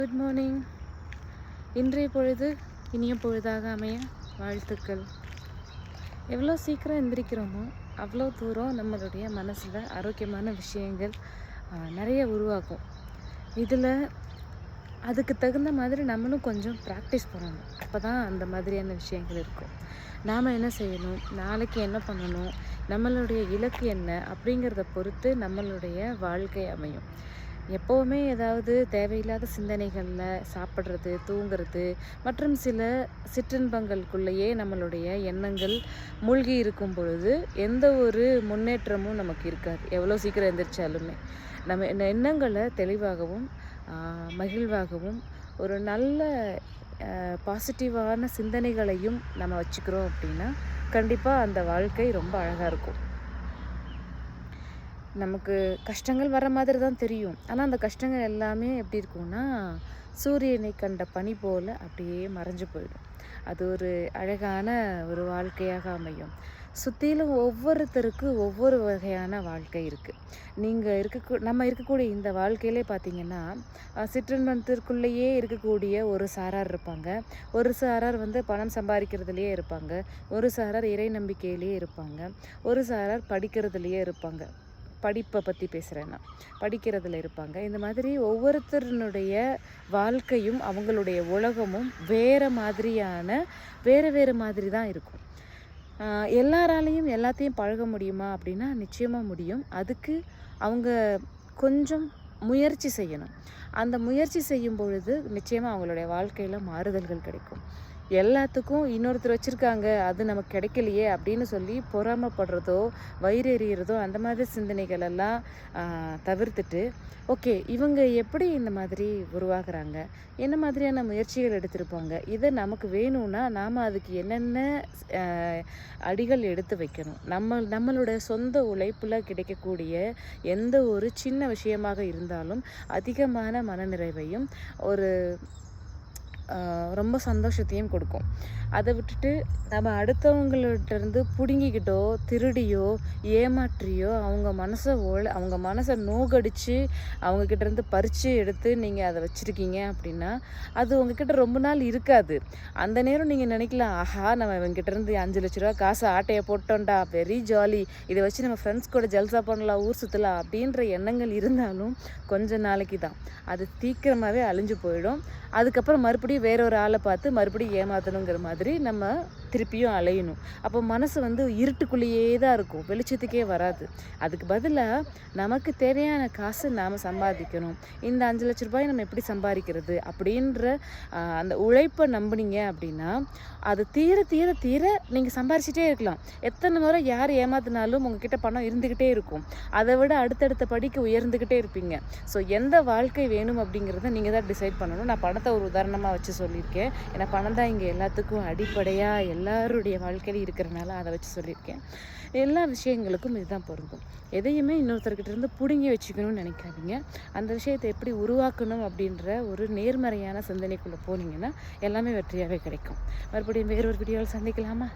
Good morning. இன்றைய பொழுது இனிய பொழுதாக அமைய வாழ்த்துக்கள். எவ்வளோ சீக்கிரம் எந்திரிக்கிறோமோ அவ்வளோ தூரம் நம்மளுடைய மனசில் ஆரோக்கியமான விஷயங்கள் நிறைய உருவாகும். இதில் அதுக்கு தகுந்த மாதிரி நம்மளும் கொஞ்சம் ப்ராக்டிஸ் பண்ணணும். அப்போ தான் அந்த மாதிரியான விஷயங்கள் இருக்கும். நாம் என்ன செய்யணும், நாளைக்கு என்ன பண்ணணும், நம்மளுடைய இலக்கு என்ன அப்படிங்கிறத பொறுத்து நம்மளுடைய வாழ்க்கை அமையும். எப்போவுமே ஏதாவது தேவையில்லாத சிந்தனைகளில் சாப்பிட்றது, தூங்கிறது மற்றும் சில சிற்றின்பங்களுக்குள்ளேயே நம்மளுடைய எண்ணங்கள் மூழ்கி இருக்கும் பொழுது எந்த ஒரு முன்னேற்றமும் நமக்கு இருக்காது. எவ்வளோ சீக்கிரம் எழுந்திரிச்சாலுமே நம்ம எண்ணங்களை தெளிவாகவும் மகிழ்வாகவும் ஒரு நல்ல பாசிட்டிவான சிந்தனைகளையும் நம்ம வச்சுக்கிறோம் அப்படின்னா கண்டிப்பாக அந்த வாழ்க்கை ரொம்ப அழகாக இருக்கும். நமக்கு கஷ்டங்கள் வர மாதிரி தான் தெரியும். ஆனால் அந்த கஷ்டங்கள் எல்லாமே எப்படி இருக்கும்னா சூரியனை கண்ட பனி போல் அப்படியே மறைஞ்சு போயிடும். அது ஒரு அழகான ஒரு வாழ்க்கையாக அமையும். சுற்றிலும் ஒவ்வொருத்தருக்கு ஒவ்வொரு வகையான வாழ்க்கை இருக்குது. நம்ம இருக்கக்கூடிய இந்த வாழ்க்கையிலே பார்த்திங்கன்னா சிற்றின்பத்திற்குள்ளேயே இருக்கக்கூடிய ஒரு சாரார் இருப்பாங்க. ஒரு சாரார் பணம் சம்பாதிக்கிறதுலையே இருப்பாங்க. ஒரு சாரார் இறை நம்பிக்கையிலேயே இருப்பாங்க. ஒரு சாரார் படிக்கிறதுலையே இருப்பாங்க. படிப்பை பற்றி பேசுகிறேன், நான் படிக்கிறதுல இருப்பாங்க. இந்த மாதிரி ஒவ்வொருத்தருடைய வாழ்க்கையும் அவங்களுடைய உலகமும் வேறு மாதிரி தான் இருக்கும். எல்லாராலையும் எல்லாத்தையும் பழக முடியுமா அப்படின்னா நிச்சயமாக முடியும். அதுக்கு அவங்க கொஞ்சம் முயற்சி செய்யணும். அந்த முயற்சி செய்யும் பொழுது நிச்சயமாக அவங்களுடைய வாழ்க்கையில் மாறுதல்கள் கிடைக்கும். எல்லாத்துக்கும் இன்னொருத்தர் வச்சுருக்காங்க, அது நமக்கு கிடைக்கலையே அப்படின்னு சொல்லி பொறாமப்படுறதோ வயிறு எறிகிறதோ அந்த மாதிரி சிந்தனைகள் எல்லாம் தவிர்த்துட்டு, ஓகே இவங்க எப்படி இந்த மாதிரி உருவாகிறாங்க, என்ன மாதிரியான முயற்சிகள் எடுத்திருப்பாங்க, இதை நமக்கு வேணும்னா நாம் அதுக்கு என்னென்ன அடிகள் எடுத்து வைக்கணும். நம்மளோட சொந்த உழைப்பில் கிடைக்கக்கூடிய எந்த ஒரு சின்ன விஷயமாக இருந்தாலும் அதிகமான மனநிறைவையும் ஒரு ரொம்ப சந்தோஷத்தையும் கொடுக்கும். அதை விட்டுட்டு நம்ம அடுத்தவங்கள்ட்டேருந்து பிடுங்கிக்கிட்டோ திருடியோ ஏமாற்றியோ அவங்க மனசை நோகடித்து அவங்கக்கிட்டேருந்து பறித்து எடுத்து நீங்கள் அதை வச்சுருக்கீங்க அப்படின்னா அது உங்ககிட்ட ரொம்ப நாள் இருக்காது. அந்த நேரம் நீங்கள் நினைக்கலாம், ஆஹா நம்ம இவங்ககிட்டேருந்து 5 லட்ச ரூபா காசு ஆட்டையை போட்டோம்டா, வெரி ஜாலி, இதை வச்சு நம்ம ஃப்ரெண்ட்ஸ் கூட ஜல்சா பண்ணலாம், ஊர் சுற்றலாம் அப்படின்ற எண்ணங்கள் இருந்தாலும் கொஞ்ச நாளைக்கு தான். அது சீக்கிரமாகவே அழிஞ்சு போயிடும். அதுக்கப்புறம் மறுபடியும் வேற ஒரு ஆளை பார்த்து மறுபடியும் ஏமாற்றணுங்கிற மாதிரி நம்ம திருப்பியும் அலையணும். அப்போ மனசு இருட்டுக்குள்ளேயே தான் இருக்கும், வெளிச்சத்துக்கே வராது. அதுக்கு பதிலாக நமக்கு தேவையான காசு நாம் சம்பாதிக்கணும். இந்த 5 லட்ச ரூபாய் நம்ம எப்படி சம்பாதிக்கிறது அப்படின்ற அந்த உழைப்பை நம்பினீங்க அப்படின்னா அது தீர தீர தீர நீங்கள் சம்பாரிச்சிட்டே இருக்கலாம். எத்தனை முறை யார் ஏமாத்தினாலும் உங்ககிட்ட பணம் இருந்துக்கிட்டே இருக்கும். அதை விட அடுத்தடுத்த படிக்கு உயர்ந்துக்கிட்டே இருப்பீங்க. ஸோ எந்த வாழ்க்கை வேணும் அப்படிங்கிறத நீங்கள் தான் டிசைட் பண்ணணும். நான் பணத்தை ஒரு உதாரணமாக வச்சு சொல்லியிருக்கேன். ஏன்னா பணம் தான் இங்கே எல்லாத்துக்கும் அடிப்படையாக எல்லாருடைய வாழ்க்கையிலும் இருக்கிறனால அதை வச்சு சொல்லியிருக்கேன். எல்லா விஷயங்களுக்கும் இதுதான் பொருந்தும். எதையுமே இன்னொருத்தர்கிட்ட இருந்து பிடுங்கி வச்சுக்கணும்னு நினைக்காதீங்க. அந்த விஷயத்தை எப்படி உருவாக்கணும் அப்படின்ற ஒரு நேர்மறையான சிந்தனைக்குள்ளே போனீங்கன்னா எல்லாமே வெற்றியாகவே கிடைக்கும். மறுபடியும் வேறொரு வீடியோவில் சந்திக்கலாமா?